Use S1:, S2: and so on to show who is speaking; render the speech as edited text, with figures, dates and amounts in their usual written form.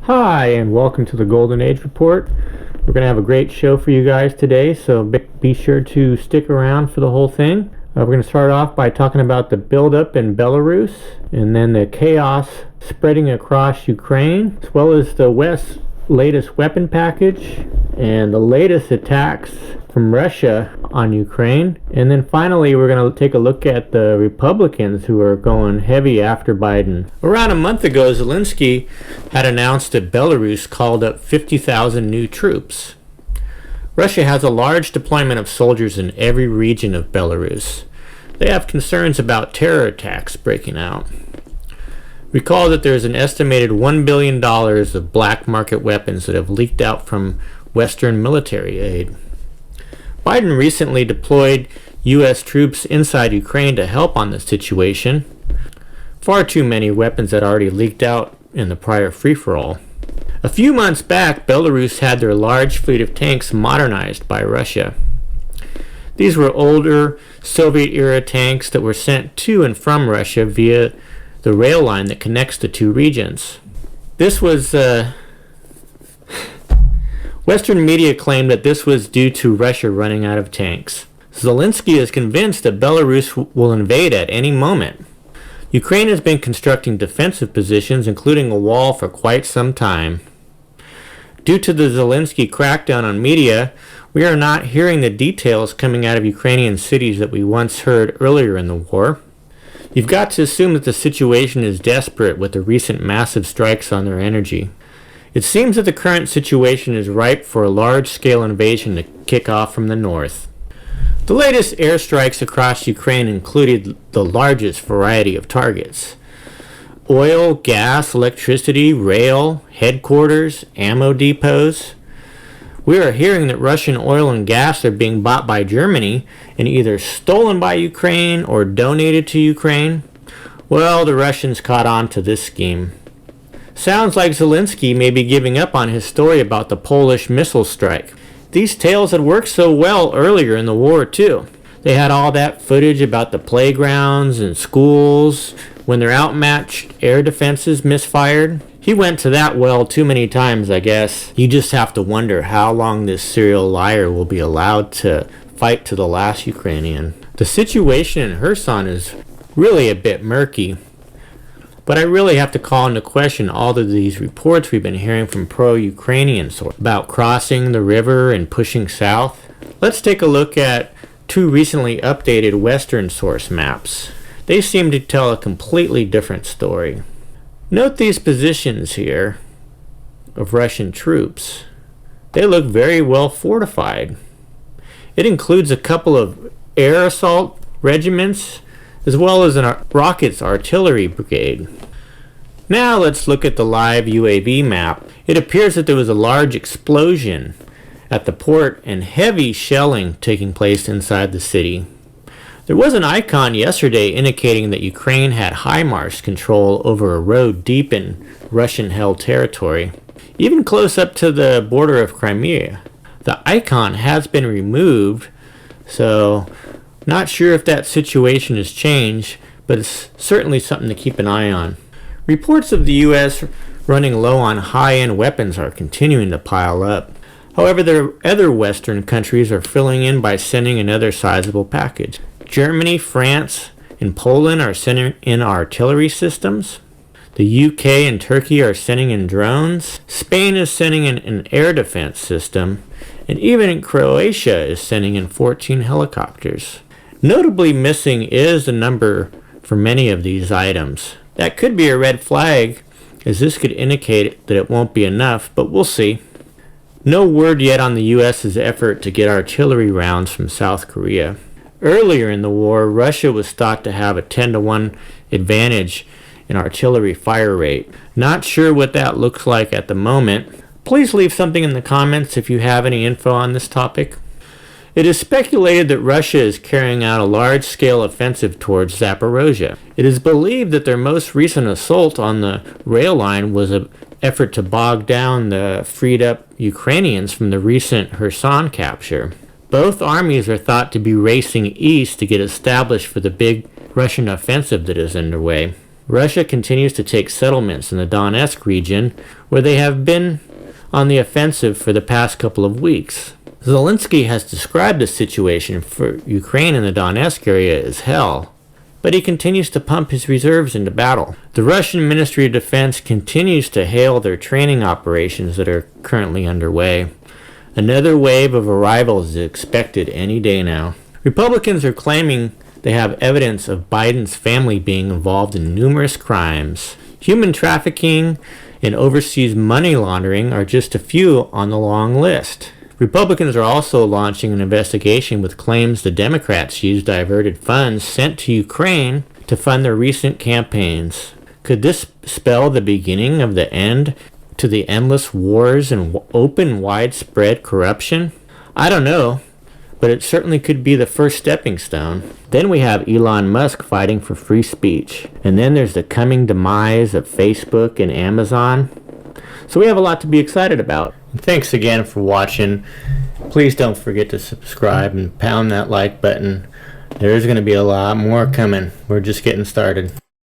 S1: Hi, and welcome to the Golden Age Report. We're going to have a great show for you guys today, so be sure to stick around for the whole thing. We're going to start off by talking about the buildup in Belarus, and then the chaos spreading across Ukraine, as well as the West's latest weapon package, and the latest attacks from Russia on Ukraine. And then finally, we're going to take a look at the Republicans who are going heavy after Biden. Around a month ago, Zelensky had announced that Belarus called up 50,000 new troops. Russia has a large deployment of soldiers in every region of Belarus. They have concerns about terror attacks breaking out. Recall that there is an estimated $1 billion of black market weapons that have leaked out from Western military aid. Biden recently deployed U.S. troops inside Ukraine to help on the situation. Far too many weapons had already leaked out in the prior free-for-all. A few months back, Belarus had their large fleet of tanks modernized by Russia. These were older Soviet-era tanks that were sent to and from Russia via the rail line that connects the two regions. Western media claimed that this was due to Russia running out of tanks. Zelensky is convinced that Belarus will invade at any moment. Ukraine has been constructing defensive positions, including a wall, for quite some time. Due to the Zelensky crackdown on media, we are not hearing the details coming out of Ukrainian cities that we once heard earlier in the war. You've got to assume that the situation is desperate with the recent massive strikes on their energy. It seems that the current situation is ripe for a large-scale invasion to kick off from the north. The latest airstrikes across Ukraine included the largest variety of targets: oil, gas, electricity, rail, headquarters, ammo depots. We are hearing that Russian oil and gas are being bought by Germany and either stolen by Ukraine or donated to Ukraine. Well, the Russians caught on to this scheme. Sounds like Zelensky may be giving up on his story about the Polish missile strike. These tales had worked so well earlier in the war, too. They had all that footage about the playgrounds and schools when their outmatched air defenses misfired. He went to that well too many times, I guess. You just have to wonder how long this serial liar will be allowed to fight to the last Ukrainian. The situation in Kherson is really a bit murky. But I really have to call into question all of these reports we've been hearing from pro-Ukrainian sources about crossing the river and pushing south. Let's take a look at two recently updated Western source maps. They seem to tell a completely different story. Note these positions here of Russian troops. They look very well fortified. It includes a couple of air assault regiments as well as a rockets artillery brigade. Now let's look at the live UAV map. It appears that there was a large explosion at the port and heavy shelling taking place inside the city. There was an icon yesterday indicating that Ukraine had HIMARS control over a road deep in Russian-held territory, even close up to the border of Crimea. The icon has been removed, so not sure if that situation has changed, but it's certainly something to keep an eye on. Reports of the U.S. running low on high-end weapons are continuing to pile up. However, there are other Western countries are filling in by sending another sizable package. Germany, France, and Poland are sending in artillery systems. The UK and Turkey are sending in drones. Spain is sending in an air defense system. And even Croatia is sending in 14 helicopters. Notably missing is the number for many of these items. That could be a red flag, as this could indicate that it won't be enough, but we'll see. No word yet on the U.S.'s effort to get artillery rounds from South Korea. Earlier in the war, Russia was thought to have a 10-to-1 advantage in artillery fire rate. Not sure what that looks like at the moment. Please leave something in the comments if you have any info on this topic. It is speculated that Russia is carrying out a large-scale offensive towards Zaporozhye. It is believed that their most recent assault on the rail line was an effort to bog down the freed-up Ukrainians from the recent Kherson capture. Both armies are thought to be racing east to get established for the big Russian offensive that is underway. Russia continues to take settlements in the Donetsk region, where they have been on the offensive for the past couple of weeks. Zelensky has described the situation for Ukraine in the Donetsk area as hell, but he continues to pump his reserves into battle. The Russian Ministry of Defense continues to hail their training operations that are currently underway. Another wave of arrivals is expected any day now. Republicans are claiming they have evidence of Biden's family being involved in numerous crimes. Human trafficking and overseas money laundering are just a few on the long list. Republicans are also launching an investigation with claims the Democrats used diverted funds sent to Ukraine to fund their recent campaigns. Could this spell the beginning of the end to the endless wars and open, widespread corruption? I don't know, but it certainly could be the first stepping stone. Then we have Elon Musk fighting for free speech. And then there's the coming demise of Facebook and Amazon. So we have a lot to be excited about. Thanks again for watching. Please don't forget to subscribe and pound that like button. There's going to be a lot more coming. We're just getting started.